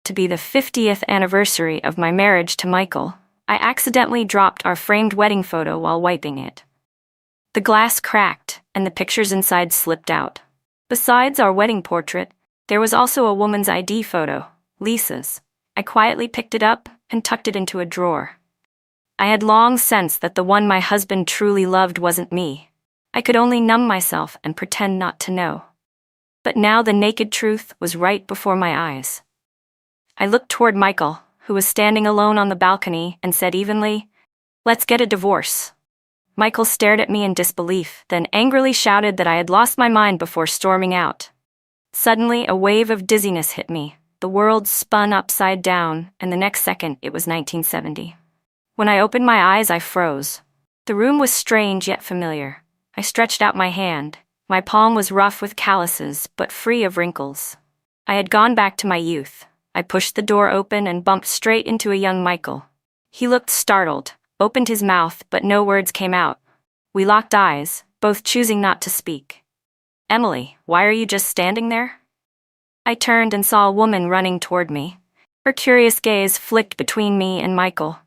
to be the 50th anniversary of my marriage to Michael, I accidentally dropped our framed wedding photo while wiping it. The glass cracked, and the pictures inside slipped out. Besides our wedding portrait, there was also a woman's ID photo, Lisa's. I quietly picked it up and tucked it into a drawer. I had long sensed that the one my husband truly loved wasn't me. I could only numb myself and pretend not to know. But now the naked truth was right before my eyes. I looked toward Michael, who was standing alone on the balcony, and said evenly, "Let's get a divorce." Michael stared at me in disbelief, then angrily shouted that I had lost my mind before storming out. Suddenly, a wave of dizziness hit me. The world spun upside down, and the next second it was 1970. When I opened my eyes, I froze. The room was strange yet familiar. I stretched out my hand. My palm was rough with calluses, but free of wrinkles. I had gone back to my youth. I pushed the door open and bumped straight into a young Michael. He looked startled, opened his mouth, but no words came out. We locked eyes, both choosing not to speak. "Emily, why are you just standing there?" I turned and saw a woman running toward me. Her curious gaze flicked between me and Michael.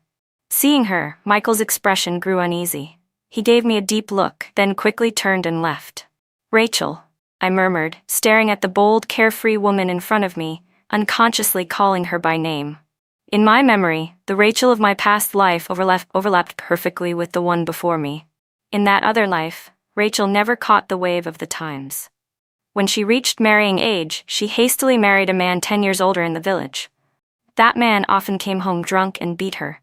Seeing her, Michael's expression grew uneasy. He gave me a deep look, then quickly turned and left. "Rachel," I murmured, staring at the bold, carefree woman in front of me, unconsciously calling her by name. In my memory, the Rachel of my past life overlapped perfectly with the one before me. In that other life, Rachel never caught the wave of the times. When she reached marrying age, she hastily married a man 10 years older in the village. That man often came home drunk and beat her.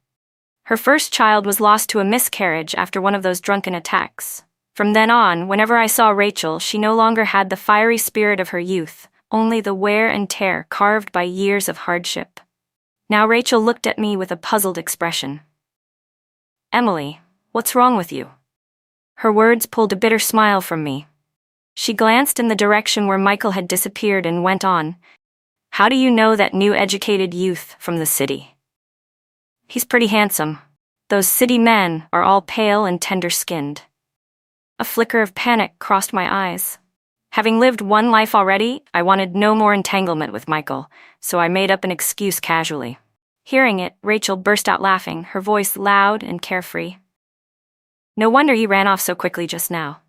Her first child was lost to a miscarriage after one of those drunken attacks. From then on, whenever I saw Rachel, she no longer had the fiery spirit of her youth, only the wear and tear carved by years of hardship. Now Rachel looked at me with a puzzled expression. "Emily, what's wrong with you?" Her words pulled a bitter smile from me. She glanced in the direction where Michael had disappeared and went on, "How do you know that new educated youth from the city? He's pretty handsome. Those city men are all pale and tender-skinned." A flicker of panic crossed my eyes. Having lived one life already, I wanted no more entanglement with Michael, so I made up an excuse casually. Hearing it, Rachel burst out laughing, her voice loud and carefree. "No wonder he ran off so quickly just now.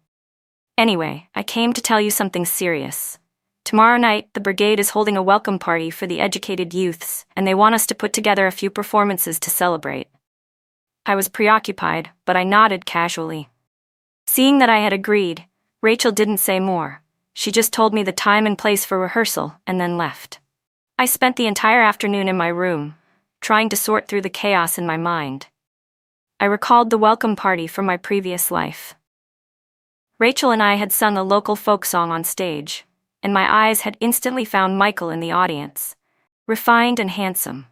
Anyway, I came to tell you something serious. Tomorrow night, the brigade is holding a welcome party for the educated youths, and they want us to put together a few performances to celebrate." I was preoccupied, but I nodded casually. Seeing that I had agreed, Rachel didn't say more. She just told me the time and place for rehearsal, and then left. I spent the entire afternoon in my room, trying to sort through the chaos in my mind. I recalled the welcome party from my previous life. Rachel and I had sung a local folk song on stage, and my eyes had instantly found Michael in the audience, refined and handsome.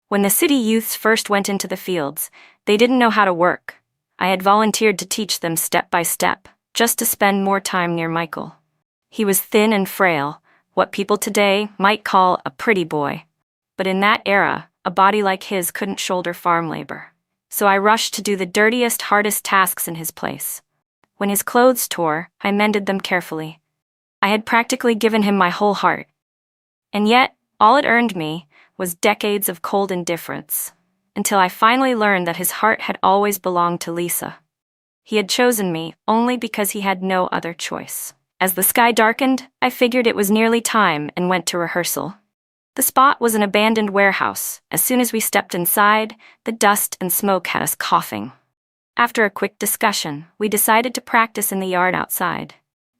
When the city youths first went into the fields, they didn't know how to work. I had volunteered to teach them step by step, just to spend more time near Michael. He was thin and frail, what people today might call a pretty boy. But in that era, a body like his couldn't shoulder farm labor. So I rushed to do the dirtiest, hardest tasks in his place. When his clothes tore, I mended them carefully. I had practically given him my whole heart. And yet, all it earned me was decades of cold indifference, until I finally learned that his heart had always belonged to Lisa. He had chosen me only because he had no other choice. As the sky darkened, I figured it was nearly time and went to rehearsal. The spot was an abandoned warehouse. As soon as we stepped inside, the dust and smoke had us coughing. After a quick discussion, we decided to practice in the yard outside.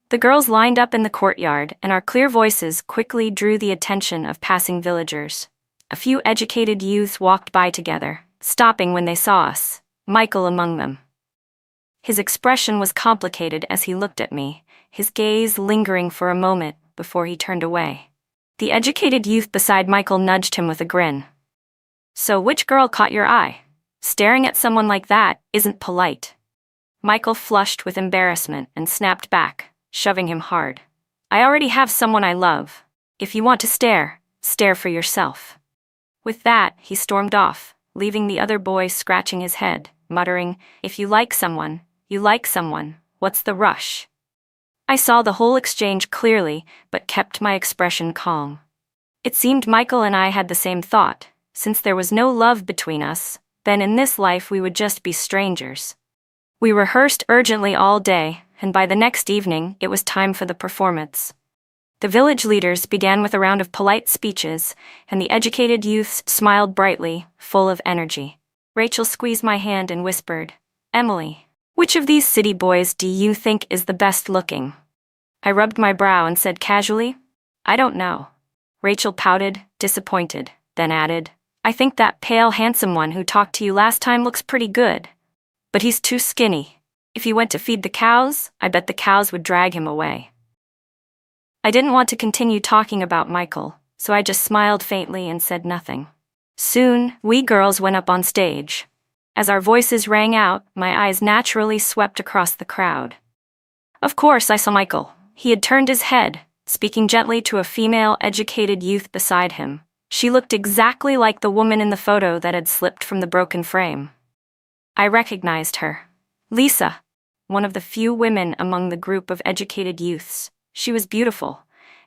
The girls lined up in the courtyard, and our clear voices quickly drew the attention of passing villagers. A few educated youths walked by together, stopping when they saw us, Michael among them. His expression was complicated as he looked at me, his gaze lingering for a moment before he turned away. The educated youth beside Michael nudged him with a grin. "So which girl caught your eye? Staring at someone like that isn't polite." Michael flushed with embarrassment and snapped back, shoving him hard. "I already have someone I love. If you want to stare, stare for yourself." With that, he stormed off, leaving the other boy scratching his head, muttering, "If you like someone, you like someone. What's the rush?" I saw the whole exchange clearly, but kept my expression calm. It seemed Michael and I had the same thought. Since there was no love between us, then in this life we would just be strangers. We rehearsed urgently all day, and by the next evening it was time for the performance. The village leaders began with a round of polite speeches, and the educated youths smiled brightly, full of energy. Rachel squeezed my hand and whispered, "Emily, which of these city boys do you think is the best looking?" I rubbed my brow and said casually, "I don't know." Rachel pouted, disappointed, then added, "I think that pale, handsome one who talked to you last time looks pretty good. But he's too skinny. If he went to feed the cows, I bet the cows would drag him away." I didn't want to continue talking about Michael, so I just smiled faintly and said nothing. Soon, we girls went up on stage. As our voices rang out, my eyes naturally swept across the crowd. Of course, I saw Michael. He had turned his head, speaking gently to a female, educated youth beside him. She looked exactly like the woman in the photo that had slipped from the broken frame. I recognized her. Lisa, one of the few women among the group of educated youths. She was beautiful,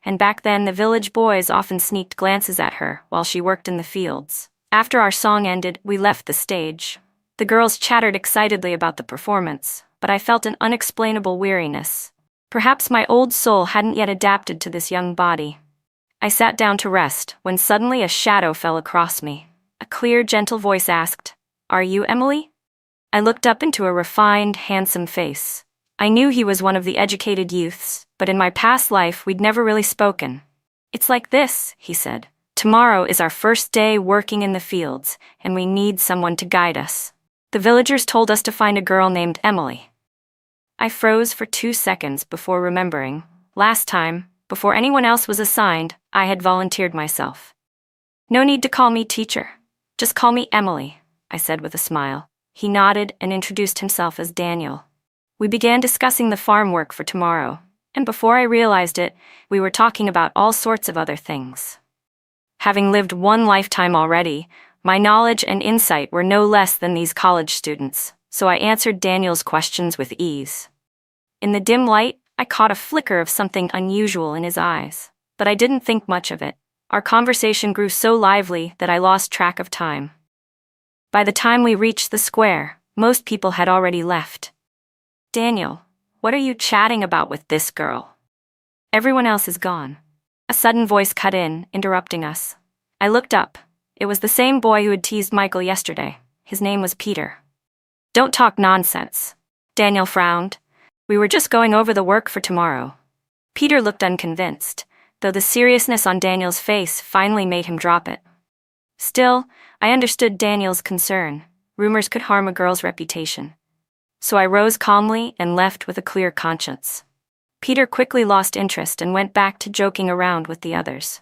and back then the village boys often sneaked glances at her while she worked in the fields. After our song ended, we left the stage. The girls chattered excitedly about the performance, but I felt an unexplainable weariness. Perhaps my old soul hadn't yet adapted to this young body. I sat down to rest when suddenly a shadow fell across me. A clear, gentle voice asked, "Are you Emily?" I looked up into a refined, handsome face. I knew he was one of the educated youths, but in my past life we'd never really spoken. "It's like this," he said. "Tomorrow is our first day working in the fields, and we need someone to guide us. The villagers told us to find a girl named Emily." I froze for 2 seconds before remembering. Last time, before anyone else was assigned, I had volunteered myself. "No need to call me teacher. Just call me Emily," I said with a smile. He nodded and introduced himself as Daniel. We began discussing the farm work for tomorrow, and before I realized it, we were talking about all sorts of other things. Having lived one lifetime already, my knowledge and insight were no less than these college students, so I answered Daniel's questions with ease. In the dim light, I caught a flicker of something unusual in his eyes, but I didn't think much of it. Our conversation grew so lively that I lost track of time. By the time we reached the square, most people had already left. "Daniel, what are you chatting about with this girl?" "Everyone else is gone." A sudden voice cut in, interrupting us. I looked up. It was the same boy who had teased Michael yesterday. His name was Peter. "Don't talk nonsense." Daniel frowned. "We were just going over the work for tomorrow." Peter looked unconvinced, though the seriousness on Daniel's face finally made him drop it. Still, I understood Daniel's concern. Rumors could harm a girl's reputation. So I rose calmly and left with a clear conscience. Peter quickly lost interest and went back to joking around with the others.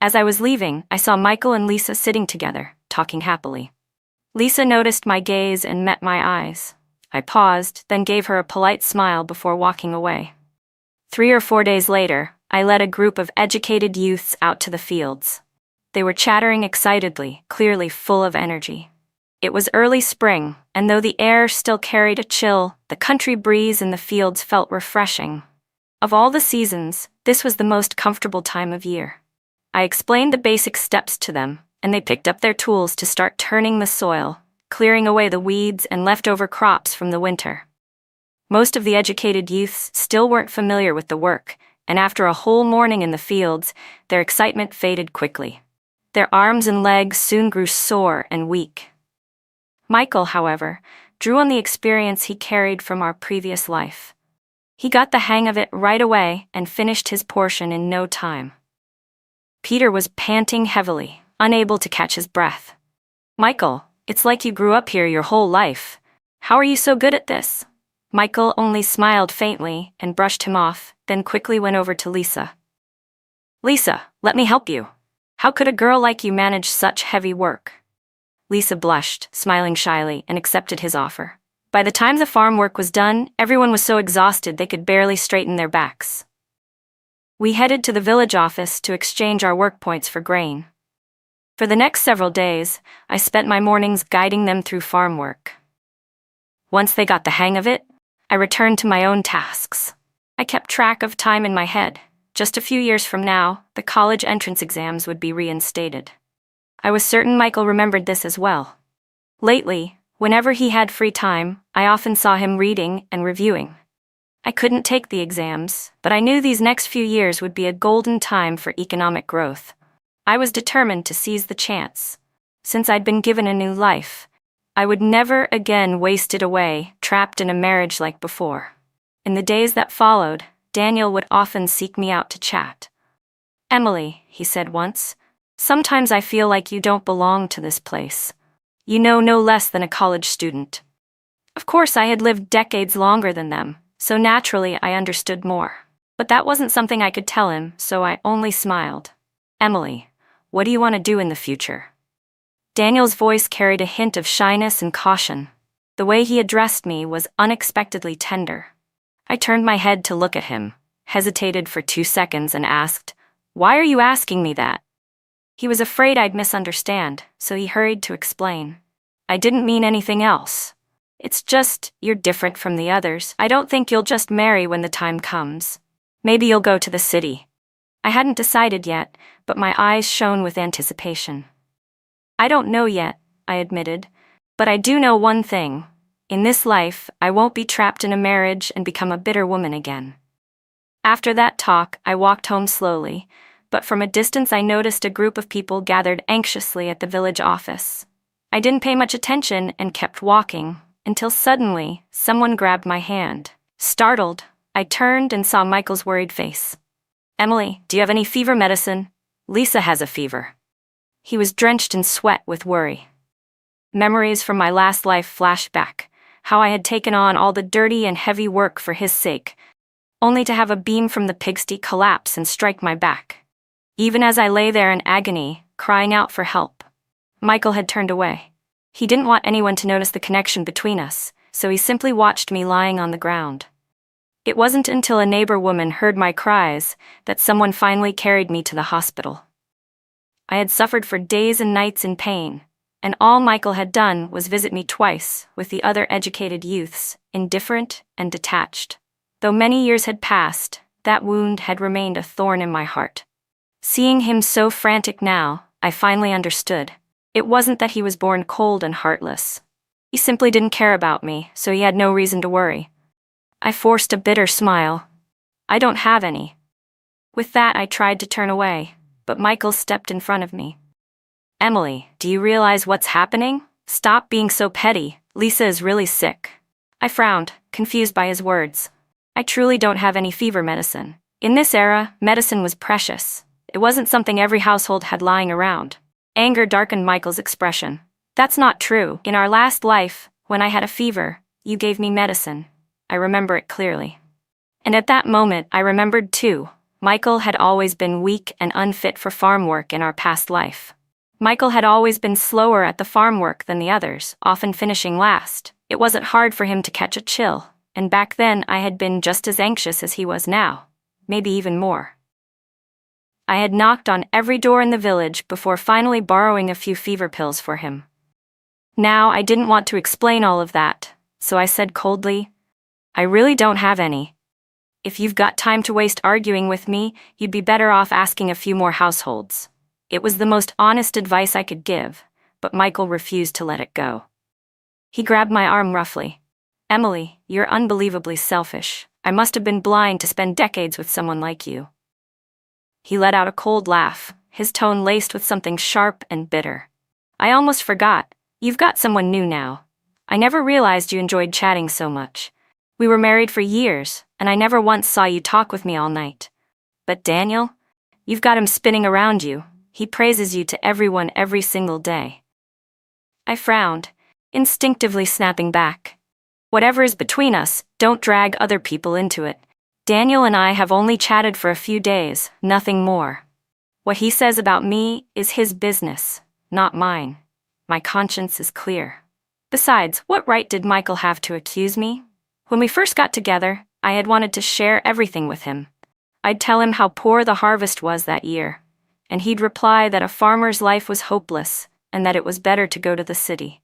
As I was leaving, I saw Michael and Lisa sitting together, talking happily. Lisa noticed my gaze and met my eyes. I paused, then gave her a polite smile before walking away. 3 or 4 days later, I led a group of educated youths out to the fields. They were chattering excitedly, clearly full of energy. It was early spring, and though the air still carried a chill, the country breeze in the fields felt refreshing. Of all the seasons, this was the most comfortable time of year. I explained the basic steps to them, and they picked up their tools to start turning the soil, clearing away the weeds and leftover crops from the winter. Most of the educated youths still weren't familiar with the work, and after a whole morning in the fields, their excitement faded quickly. Their arms and legs soon grew sore and weak. Michael, however, drew on the experience he carried from our previous life. He got the hang of it right away and finished his portion in no time. Peter was panting heavily, unable to catch his breath. "Michael, it's like you grew up here your whole life. How are you so good at this?" Michael only smiled faintly and brushed him off, then quickly went over to Lisa. "Lisa, let me help you. How could a girl like you manage such heavy work?" Lisa blushed, smiling shyly, and accepted his offer. By the time the farm work was done, everyone was so exhausted they could barely straighten their backs. We headed to the village office to exchange our work points for grain. For the next several days, I spent my mornings guiding them through farm work. Once they got the hang of it, I returned to my own tasks. I kept track of time in my head, Just a few years from now, the college entrance exams would be reinstated. I was certain Michael remembered this as well. Lately, whenever he had free time, I often saw him reading and reviewing. I couldn't take the exams, but I knew these next few years would be a golden time for economic growth. I was determined to seize the chance. Since I'd been given a new life, I would never again waste it away, trapped in a marriage like before. In the days that followed, Daniel would often seek me out to chat. "Emily," he said once, "sometimes I feel like you don't belong to this place. You know no less than a college student." Of course, I had lived decades longer than them, so naturally I understood more. But that wasn't something I could tell him, so I only smiled. "Emily, what do you want to do in the future?" Daniel's voice carried a hint of shyness and caution. The way he addressed me was unexpectedly tender. I turned my head to look at him, hesitated for 2 seconds and asked, "Why are you asking me that?" He was afraid I'd misunderstand, so he hurried to explain. "I didn't mean anything else. It's just, you're different from the others. I don't think you'll just marry when the time comes. Maybe you'll go to the city." I hadn't decided yet, but my eyes shone with anticipation. "I don't know yet," I admitted, "but I do know one thing. In this life, I won't be trapped in a marriage and become a bitter woman again." After that talk, I walked home slowly, but from a distance I noticed a group of people gathered anxiously at the village office. I didn't pay much attention and kept walking, until suddenly, someone grabbed my hand. Startled, I turned and saw Michael's worried face. "Emily, do you have any fever medicine? Lisa has a fever." He was drenched in sweat with worry. Memories from my last life flashed back, how I had taken on all the dirty and heavy work for his sake, only to have a beam from the pigsty collapse and strike my back. Even as I lay there in agony, crying out for help, Michael had turned away. He didn't want anyone to notice the connection between us, so he simply watched me lying on the ground. It wasn't until a neighbor woman heard my cries that someone finally carried me to the hospital. I had suffered for days and nights in pain, and all Michael had done was visit me twice with the other educated youths, indifferent and detached. Though many years had passed, that wound had remained a thorn in my heart. Seeing him so frantic now, I finally understood. It wasn't that he was born cold and heartless. He simply didn't care about me, so he had no reason to worry. I forced a bitter smile. "I don't have any." With that, I tried to turn away, but Michael stepped in front of me. "Emily, do you realize what's happening? Stop being so petty. Lisa is really sick." I frowned, confused by his words. I truly don't have any fever medicine. In this era, medicine was precious. It wasn't something every household had lying around. Anger darkened Michael's expression. "That's not true. In our last life, when I had a fever, you gave me medicine. I remember it clearly." And at that moment, I remembered too. Michael had always been weak and unfit for farm work in our past life. Michael had always been slower at the farm work than the others, often finishing last. It wasn't hard for him to catch a chill, and back then I had been just as anxious as he was now, maybe even more. I had knocked on every door in the village before finally borrowing a few fever pills for him. Now I didn't want to explain all of that, so I said coldly, "I really don't have any. If you've got time to waste arguing with me, you'd be better off asking a few more households." It was the most honest advice I could give, but Michael refused to let it go. He grabbed my arm roughly. "Emily, you're unbelievably selfish. I must have been blind to spend decades with someone like you." He let out a cold laugh, his tone laced with something sharp and bitter. "I almost forgot. You've got someone new now. I never realized you enjoyed chatting so much. We were married for years, and I never once saw you talk with me all night. But Daniel, you've got him spinning around you. He praises you to everyone every single day." I frowned, instinctively snapping back. "Whatever is between us, don't drag other people into it. Daniel and I have only chatted for a few days, nothing more. What he says about me is his business, not mine. My conscience is clear. Besides, what right did Michael have to accuse me? When we first got together, I had wanted to share everything with him. I'd tell him how poor the harvest was that year, and he'd reply that a farmer's life was hopeless and that it was better to go to the city.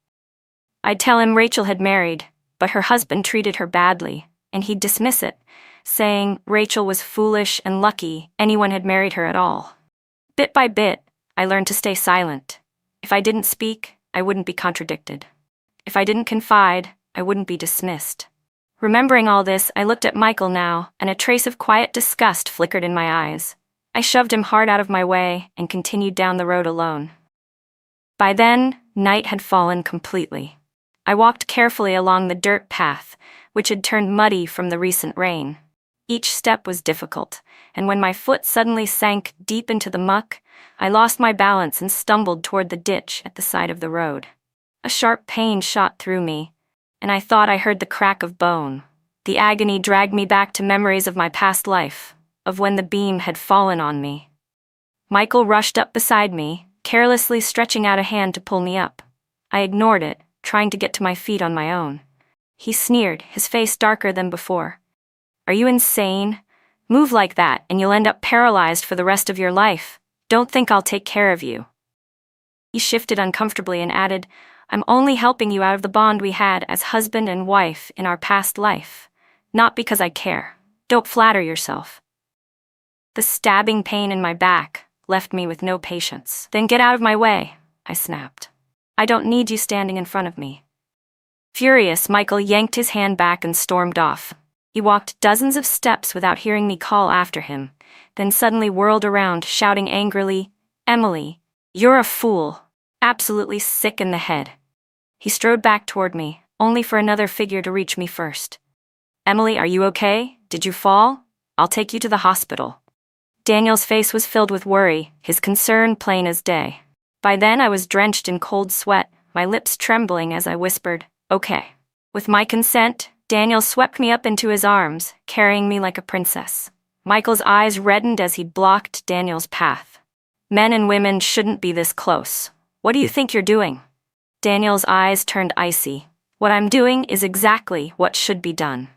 I'd tell him Rachel had married, but her husband treated her badly, and he'd dismiss it, saying Rachel was foolish and lucky anyone had married her at all. Bit by bit, I learned to stay silent. If I didn't speak, I wouldn't be contradicted. If I didn't confide, I wouldn't be dismissed. Remembering all this, I looked at Michael now, and a trace of quiet disgust flickered in my eyes. I shoved him hard out of my way and continued down the road alone. By then, night had fallen completely. I walked carefully along the dirt path, which had turned muddy from the recent rain. Each step was difficult, and when my foot suddenly sank deep into the muck, I lost my balance and stumbled toward the ditch at the side of the road. A sharp pain shot through me, and I thought I heard the crack of bone. The agony dragged me back to memories of my past life, of when the beam had fallen on me. Michael rushed up beside me, carelessly stretching out a hand to pull me up. I ignored it, trying to get to my feet on my own. He sneered, his face darker than before. "Are you insane? Move like that and you'll end up paralyzed for the rest of your life. Don't think I'll take care of you." He shifted uncomfortably and added, "I'm only helping you out of the bond we had as husband and wife in our past life. Not because I care. Don't flatter yourself." The stabbing pain in my back left me with no patience. "Then get out of my way," I snapped. "I don't need you standing in front of me." Furious, Michael yanked his hand back and stormed off. He walked dozens of steps without hearing me call after him, then suddenly whirled around, shouting angrily, "Emily, you're a fool. Absolutely sick in the head." He strode back toward me, only for another figure to reach me first. "Emily, are you okay? Did you fall? I'll take you to the hospital." Daniel's face was filled with worry, his concern plain as day. By then I was drenched in cold sweat, my lips trembling as I whispered, "Okay." With my consent, Daniel swept me up into his arms, carrying me like a princess. Michael's eyes reddened as he blocked Daniel's path. "Men and women shouldn't be this close. What do you think you're doing?" Daniel's eyes turned icy. "What I'm doing is exactly what should be done."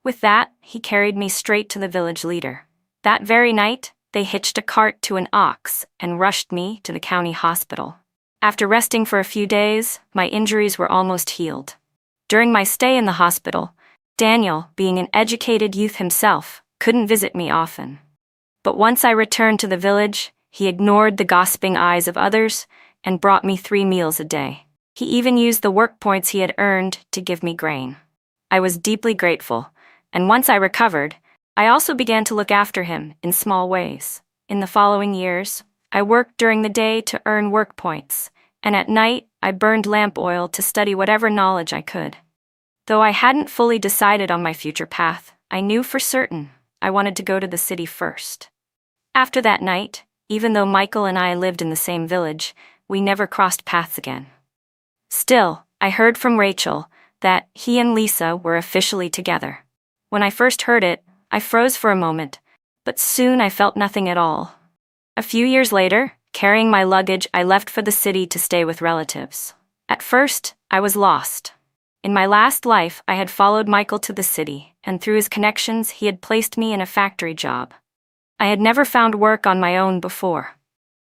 With that, he carried me straight to the village leader. That very night, they hitched a cart to an ox and rushed me to the county hospital. After resting for a few days, my injuries were almost healed. During my stay in the hospital, Daniel, being an educated youth himself, couldn't visit me often. But once I returned to the village, he ignored the gossiping eyes of others and brought me 3 meals a day. He even used the work points he had earned to give me grain. I was deeply grateful, and once I recovered, I also began to look after him in small ways. In the following years, I worked during the day to earn work points, and at night I burned lamp oil to study whatever knowledge I could. Though I hadn't fully decided on my future path, I knew for certain I wanted to go to the city first. After that night, even though Michael and I lived in the same village, we never crossed paths again. Still, I heard from Rachel that he and Lisa were officially together. When I first heard it, I froze for a moment, but soon I felt nothing at all. A few years later, carrying my luggage, I left for the city to stay with relatives. At first, I was lost. In my last life, I had followed Michael to the city, and through his connections, he had placed me in a factory job. I had never found work on my own before.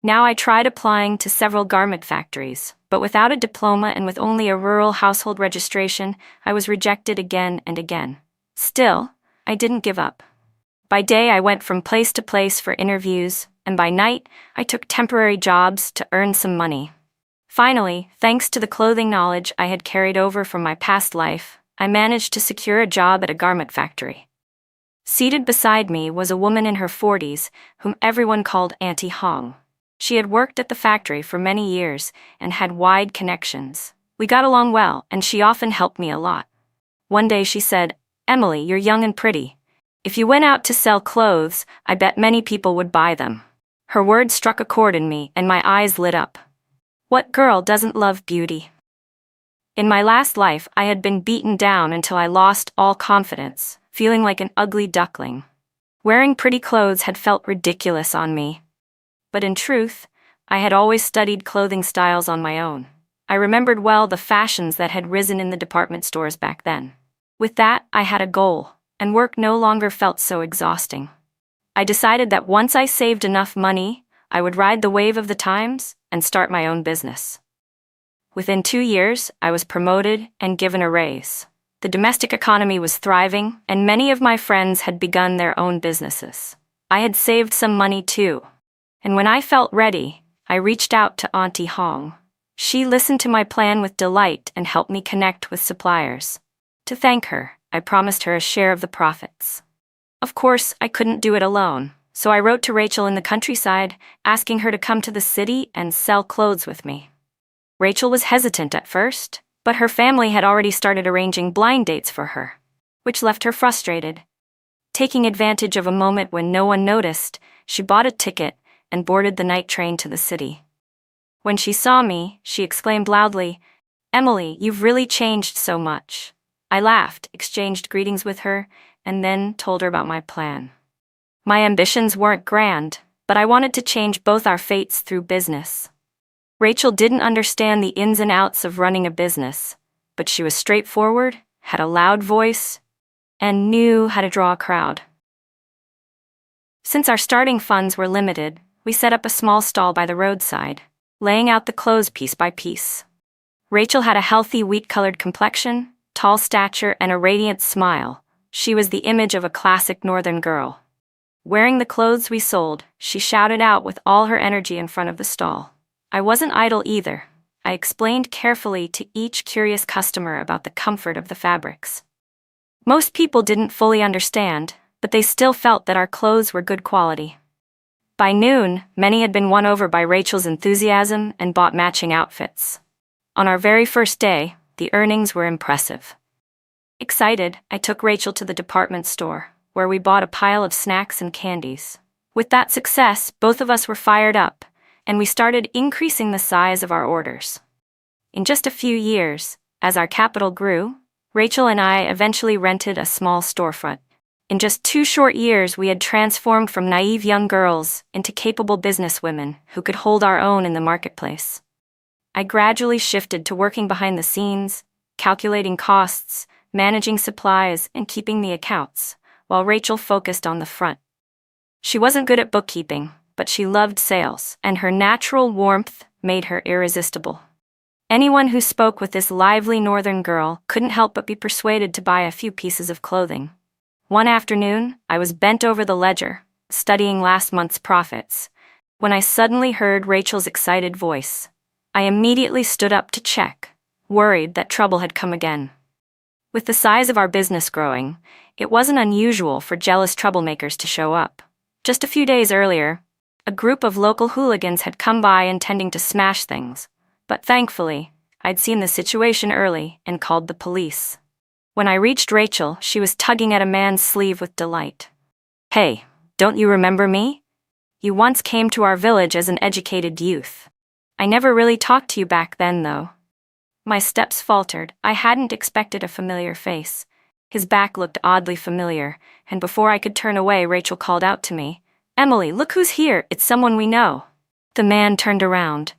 Now I tried applying to several garment factories, but without a diploma and with only a rural household registration, I was rejected again and again. Still, I didn't give up. By day, I went from place to place for interviews, and by night, I took temporary jobs to earn some money. Finally, thanks to the clothing knowledge I had carried over from my past life, I managed to secure a job at a garment factory. Seated beside me was a woman in her 40s, whom everyone called Auntie Hong. She had worked at the factory for many years and had wide connections. We got along well, and she often helped me a lot. One day she said, "Emily, you're young and pretty. If you went out to sell clothes, I bet many people would buy them." Her words struck a chord in me, and my eyes lit up. What girl doesn't love beauty? In my last life, I had been beaten down until I lost all confidence, feeling like an ugly duckling. Wearing pretty clothes had felt ridiculous on me. But in truth, I had always studied clothing styles on my own. I remembered well the fashions that had risen in the department stores back then. With that, I had a goal, and work no longer felt so exhausting. I decided that once I saved enough money, I would ride the wave of the times and start my own business. Within 2 years, I was promoted and given a raise. The domestic economy was thriving, and many of my friends had begun their own businesses. I had saved some money too. And when I felt ready, I reached out to Auntie Hong. She listened to my plan with delight and helped me connect with suppliers. To thank her, I promised her a share of the profits. Of course, I couldn't do it alone, so I wrote to Rachel in the countryside, asking her to come to the city and sell clothes with me. Rachel was hesitant at first, but her family had already started arranging blind dates for her, which left her frustrated. Taking advantage of a moment when no one noticed, she bought a ticket and boarded the night train to the city. When she saw me, she exclaimed loudly, "Emily, you've really changed so much." I laughed, exchanged greetings with her, and then told her about my plan. My ambitions weren't grand, but I wanted to change both our fates through business. Rachel didn't understand the ins and outs of running a business, but she was straightforward, had a loud voice, and knew how to draw a crowd. Since our starting funds were limited, we set up a small stall by the roadside, laying out the clothes piece by piece. Rachel had a healthy wheat-colored complexion, tall stature, and a radiant smile. She was the image of a classic northern girl. Wearing the clothes we sold, she shouted out with all her energy in front of the stall. I wasn't idle either. I explained carefully to each curious customer about the comfort of the fabrics. Most people didn't fully understand, but they still felt that our clothes were good quality. By noon, many had been won over by Rachel's enthusiasm and bought matching outfits. On our very first day, the earnings were impressive. Excited, I took Rachel to the department store, where we bought a pile of snacks and candies. With that success, both of us were fired up, and we started increasing the size of our orders. In just a few years, as our capital grew, Rachel and I eventually rented a small storefront. In just 2 short years, we had transformed from naive young girls into capable businesswomen who could hold our own in the marketplace. I gradually shifted to working behind the scenes, calculating costs, managing supplies, and keeping the accounts, while Rachel focused on the front. She wasn't good at bookkeeping, but she loved sales, and her natural warmth made her irresistible. Anyone who spoke with this lively northern girl couldn't help but be persuaded to buy a few pieces of clothing. One afternoon, I was bent over the ledger, studying last month's profits, when I suddenly heard Rachel's excited voice. I immediately stood up to check, worried that trouble had come again. With the size of our business growing, it wasn't unusual for jealous troublemakers to show up. Just a few days earlier, a group of local hooligans had come by intending to smash things, but thankfully, I'd seen the situation early and called the police. When I reached Rachel, she was tugging at a man's sleeve with delight. "Hey, don't you remember me? You once came to our village as an educated youth. I never really talked to you back then, though." My steps faltered. I hadn't expected a familiar face. His back looked oddly familiar, and before I could turn away, Rachel called out to me, "Emily, look who's here, it's someone we know." The man turned around.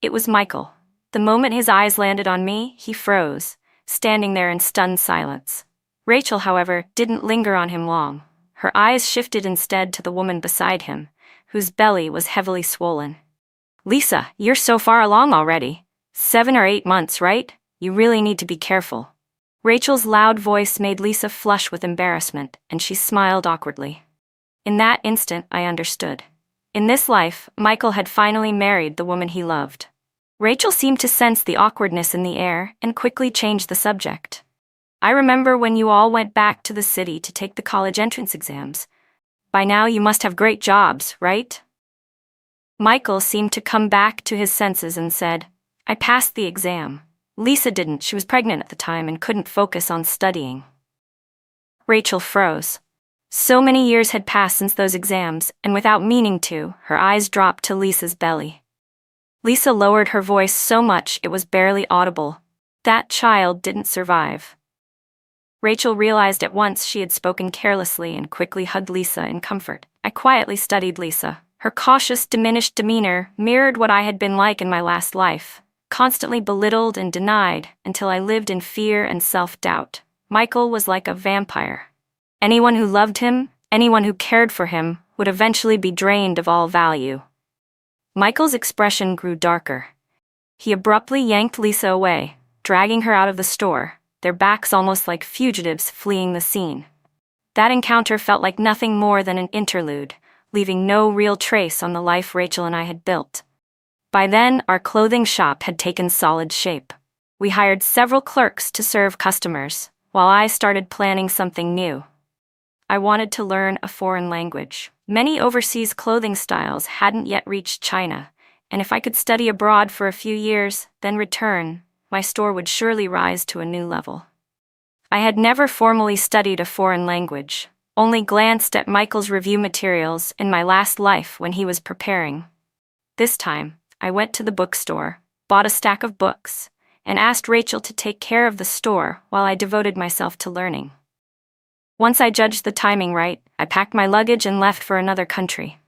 It was Michael. The moment his eyes landed on me, he froze, standing there in stunned silence. Rachel, however, didn't linger on him long. Her eyes shifted instead to the woman beside him, whose belly was heavily swollen. "Lisa, you're so far along already. 7 or 8 months, right? You really need to be careful." Rachel's loud voice made Lisa flush with embarrassment, and she smiled awkwardly. In that instant, I understood. In this life, Michael had finally married the woman he loved. Rachel seemed to sense the awkwardness in the air and quickly changed the subject. "I remember when you all went back to the city to take the college entrance exams. By now you must have great jobs, right?" Michael seemed to come back to his senses and said, "I passed the exam. Lisa didn't. She was pregnant at the time and couldn't focus on studying." Rachel froze. So many years had passed since those exams, and without meaning to, her eyes dropped to Lisa's belly. Lisa lowered her voice so much it was barely audible. That child didn't survive. Rachel realized at once she had spoken carelessly and quickly hugged Lisa in comfort. I quietly studied Lisa. Her cautious, diminished demeanor mirrored what I had been like in my last life, constantly belittled and denied until I lived in fear and self-doubt. Michael was like a vampire. Anyone who loved him, anyone who cared for him, would eventually be drained of all value. Michael's expression grew darker. He abruptly yanked Lisa away, dragging her out of the store, their backs almost like fugitives fleeing the scene. That encounter felt like nothing more than an interlude, leaving no real trace on the life Rachel and I had built. By then, our clothing shop had taken solid shape. We hired several clerks to serve customers, while I started planning something new. I wanted to learn a foreign language. Many overseas clothing styles hadn't yet reached China, and if I could study abroad for a few years, then return, my store would surely rise to a new level. I had never formally studied a foreign language, only glanced at Michael's review materials in my last life when he was preparing. This time, I went to the bookstore, bought a stack of books, and asked Rachel to take care of the store while I devoted myself to learning. Once I judged the timing right, I packed my luggage and left for another country.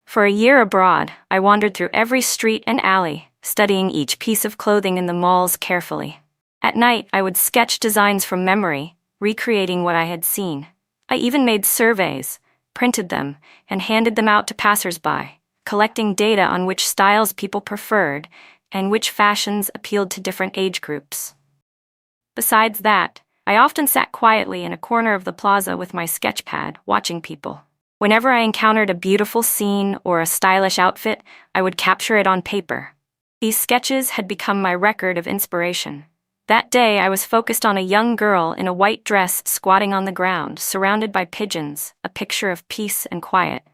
For a year abroad, I wandered through every street and alley, studying each piece of clothing in the malls carefully. At night, I would sketch designs from memory, recreating what I had seen. I even made surveys, printed them, and handed them out to passers-by, collecting data on which styles people preferred and which fashions appealed to different age groups. Besides that, I often sat quietly in a corner of the plaza with my sketch pad, watching people. Whenever I encountered a beautiful scene or a stylish outfit, I would capture it on paper. These sketches had become my record of inspiration. That day, I was focused on a young girl in a white dress squatting on the ground, surrounded by pigeons, a picture of peace and quiet.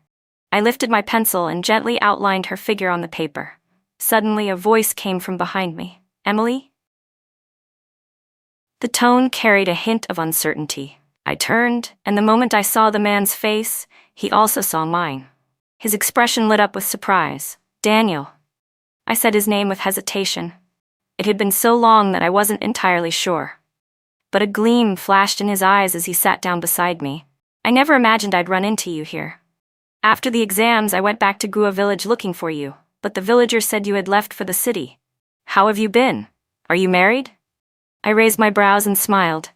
I lifted my pencil and gently outlined her figure on the paper. Suddenly, a voice came from behind me. "Emily?" The tone carried a hint of uncertainty. I turned, and the moment I saw the man's face, he also saw mine. His expression lit up with surprise. "Daniel." I said his name with hesitation. It had been so long that I wasn't entirely sure. But a gleam flashed in his eyes as he sat down beside me. "I never imagined I'd run into you here. After the exams, I went back to Gua village looking for you, but the villagers said you had left for the city. How have you been? Are you married?" I raised my brows and smiled.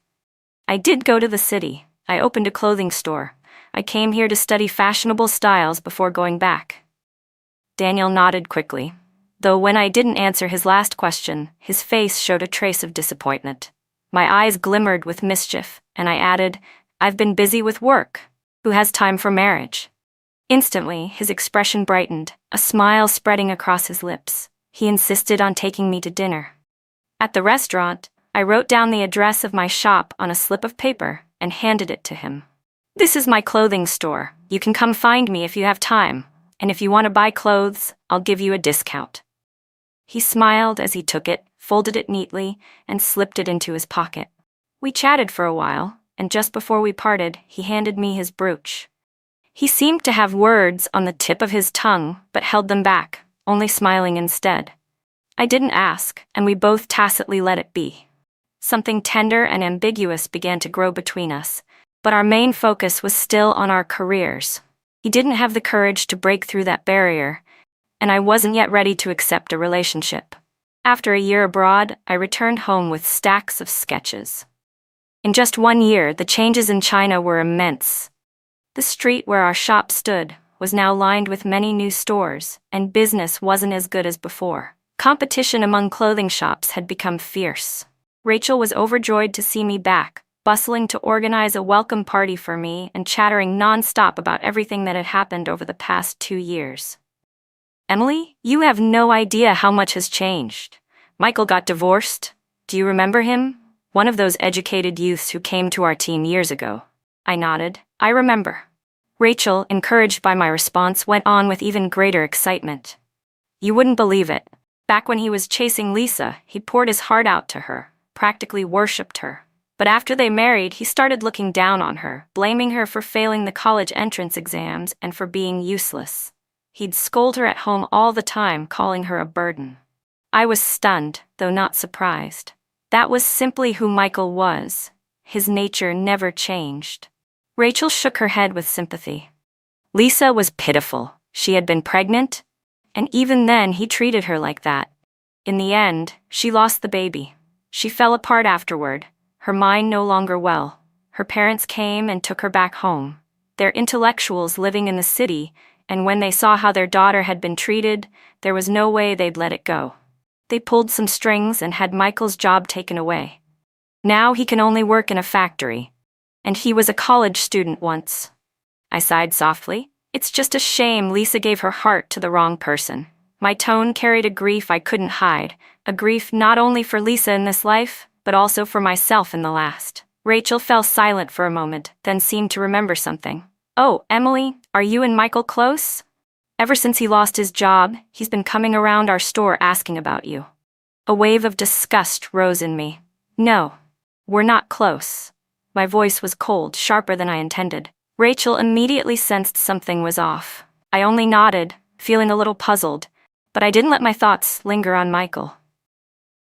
"I did go to the city. I opened a clothing store. I came here to study fashionable styles before going back." Daniel nodded quickly, though when I didn't answer his last question, his face showed a trace of disappointment. My eyes glimmered with mischief, and I added, "I've been busy with work. Who has time for marriage?" Instantly, his expression brightened, a smile spreading across his lips. He insisted on taking me to dinner. At the restaurant, I wrote down the address of my shop on a slip of paper and handed it to him. "This is my clothing store. You can come find me if you have time, and if you want to buy clothes, I'll give you a discount." He smiled as he took it, folded it neatly, and slipped it into his pocket. We chatted for a while, and just before we parted, he handed me his brooch. He seemed to have words on the tip of his tongue, but held them back, only smiling instead. I didn't ask, and we both tacitly let it be. Something tender and ambiguous began to grow between us, but our main focus was still on our careers. He didn't have the courage to break through that barrier, and I wasn't yet ready to accept a relationship. After a year abroad, I returned home with stacks of sketches. In just 1 year, the changes in China were immense. The street where our shop stood was now lined with many new stores, and business wasn't as good as before. Competition among clothing shops had become fierce. Rachel was overjoyed to see me back, bustling to organize a welcome party for me and chattering non-stop about everything that had happened over the past 2 years. "Emily, you have no idea how much has changed. Michael got divorced. Do you remember him? One of those educated youths who came to our team years ago." I nodded. "I remember." Rachel, encouraged by my response, went on with even greater excitement. "You wouldn't believe it. Back when he was chasing Lisa, he poured his heart out to her, practically worshipped her. But after they married, he started looking down on her, blaming her for failing the college entrance exams and for being useless. He'd scold her at home all the time, calling her a burden." I was stunned, though not surprised. That was simply who Michael was. His nature never changed. Rachel shook her head with sympathy. "Lisa was pitiful. She had been pregnant, and even then he treated her like that. In the end, she lost the baby. She fell apart afterward, her mind no longer well. Her parents came and took her back home. They're intellectuals living in the city, and when they saw how their daughter had been treated, there was no way they'd let it go. They pulled some strings and had Michael's job taken away. Now he can only work in a factory. And he was a college student once. I sighed softly. It's just a shame Lisa gave her heart to the wrong person. My tone carried a grief I couldn't hide, a grief not only for Lisa in this life, but also for myself in the last. Rachel fell silent for a moment, then seemed to remember something. Oh, Emily, are you and Michael close? Ever since he lost his job, he's been coming around our store asking about you. A wave of disgust rose in me. No, we're not close. My voice was cold, sharper than I intended. Rachel immediately sensed something was off. I only nodded, feeling a little puzzled, but I didn't let my thoughts linger on Michael.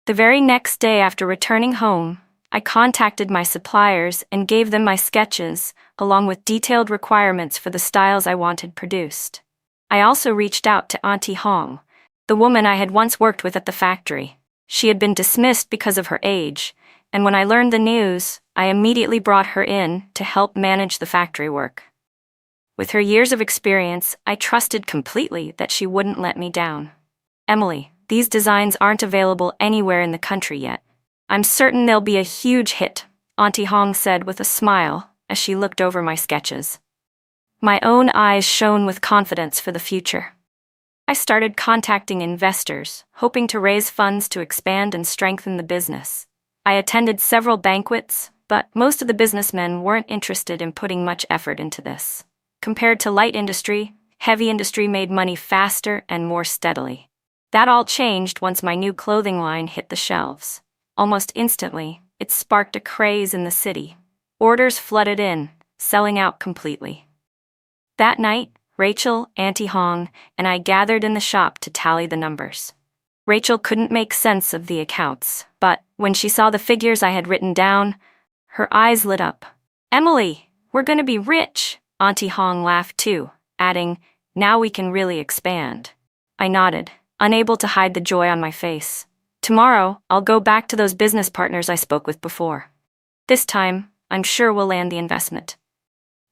The very next day after returning home, I contacted my suppliers and gave them my sketches, along with detailed requirements for the styles I wanted produced. I also reached out to Auntie Hong, the woman I had once worked with at the factory. She had been dismissed because of her age, and when I learned the news, I immediately brought her in to help manage the factory work. With her years of experience, I trusted completely that she wouldn't let me down. Emily, these designs aren't available anywhere in the country yet. I'm certain they'll be a huge hit, Auntie Hong said with a smile as she looked over my sketches. My own eyes shone with confidence for the future. I started contacting investors, hoping to raise funds to expand and strengthen the business. I attended several banquets, but most of the businessmen weren't interested in putting much effort into this. Compared to light industry, heavy industry made money faster and more steadily. That all changed once my new clothing line hit the shelves. Almost instantly, it sparked a craze in the city. Orders flooded in, selling out completely. That night, Rachel, Auntie Hong, and I gathered in the shop to tally the numbers. Rachel couldn't make sense of the accounts, but when she saw the figures I had written down, her eyes lit up. Emily, we're gonna be rich! Auntie Hong laughed too, adding, now we can really expand. I nodded, unable to hide the joy on my face. Tomorrow, I'll go back to those business partners I spoke with before. This time, I'm sure we'll land the investment.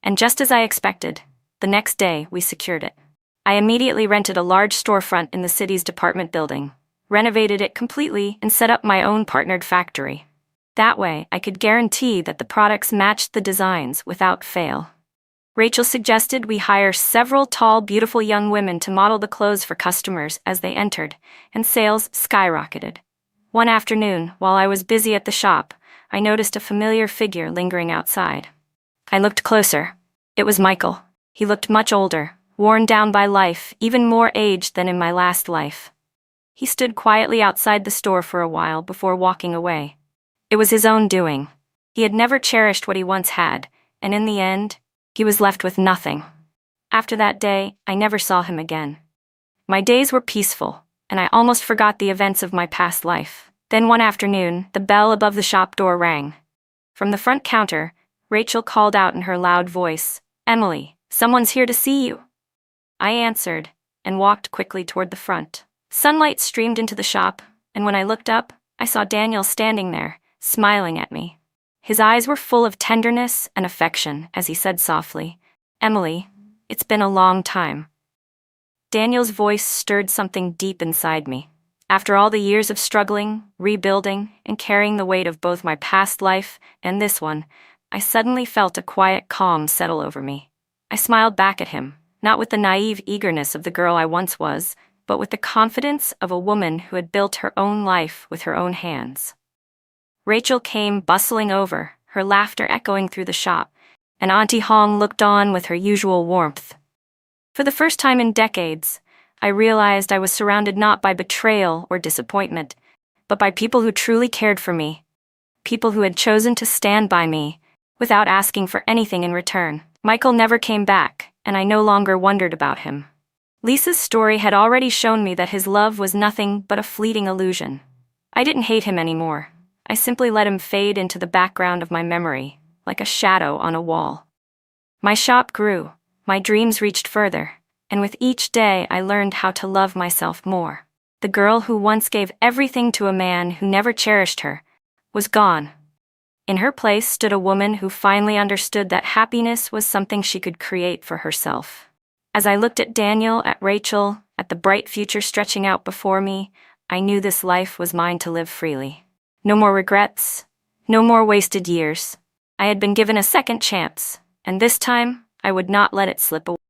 And just as I expected, the next day we secured it. I immediately rented a large storefront in the city's department building, renovated it completely, and set up my own partnered factory. That way, I could guarantee that the products matched the designs without fail. Rachel suggested we hire several tall, beautiful young women to model the clothes for customers as they entered, and sales skyrocketed. One afternoon, while I was busy at the shop, I noticed a familiar figure lingering outside. I looked closer. It was Michael. He looked much older, worn down by life, even more aged than in my last life. He stood quietly outside the store for a while before walking away. It was his own doing. He had never cherished what he once had, and in the end, he was left with nothing. After that day, I never saw him again. My days were peaceful, and I almost forgot the events of my past life. Then one afternoon, the bell above the shop door rang. From the front counter, Rachel called out in her loud voice, Emily, someone's here to see you. I answered, and walked quickly toward the front. Sunlight streamed into the shop, and when I looked up, I saw Daniel standing there, smiling at me. His eyes were full of tenderness and affection as he said softly, Emily, it's been a long time. Daniel's voice stirred something deep inside me. After all the years of struggling, rebuilding, and carrying the weight of both my past life and this one, I suddenly felt a quiet calm settle over me. I smiled back at him, not with the naive eagerness of the girl I once was, but with the confidence of a woman who had built her own life with her own hands. Rachel came bustling over, her laughter echoing through the shop, and Auntie Hong looked on with her usual warmth. For the first time in decades, I realized I was surrounded not by betrayal or disappointment, but by people who truly cared for me, people who had chosen to stand by me without asking for anything in return. Michael never came back, and I no longer wondered about him. Lisa's story had already shown me that his love was nothing but a fleeting illusion. I didn't hate him anymore. I simply let him fade into the background of my memory, like a shadow on a wall. My shop grew, my dreams reached further, and with each day I learned how to love myself more. The girl who once gave everything to a man who never cherished her was gone. In her place stood a woman who finally understood that happiness was something she could create for herself. As I looked at Daniel, at Rachel, at the bright future stretching out before me, I knew this life was mine to live freely. No more regrets, No more wasted years. I had been given a second chance, and this time, I would not let it slip away.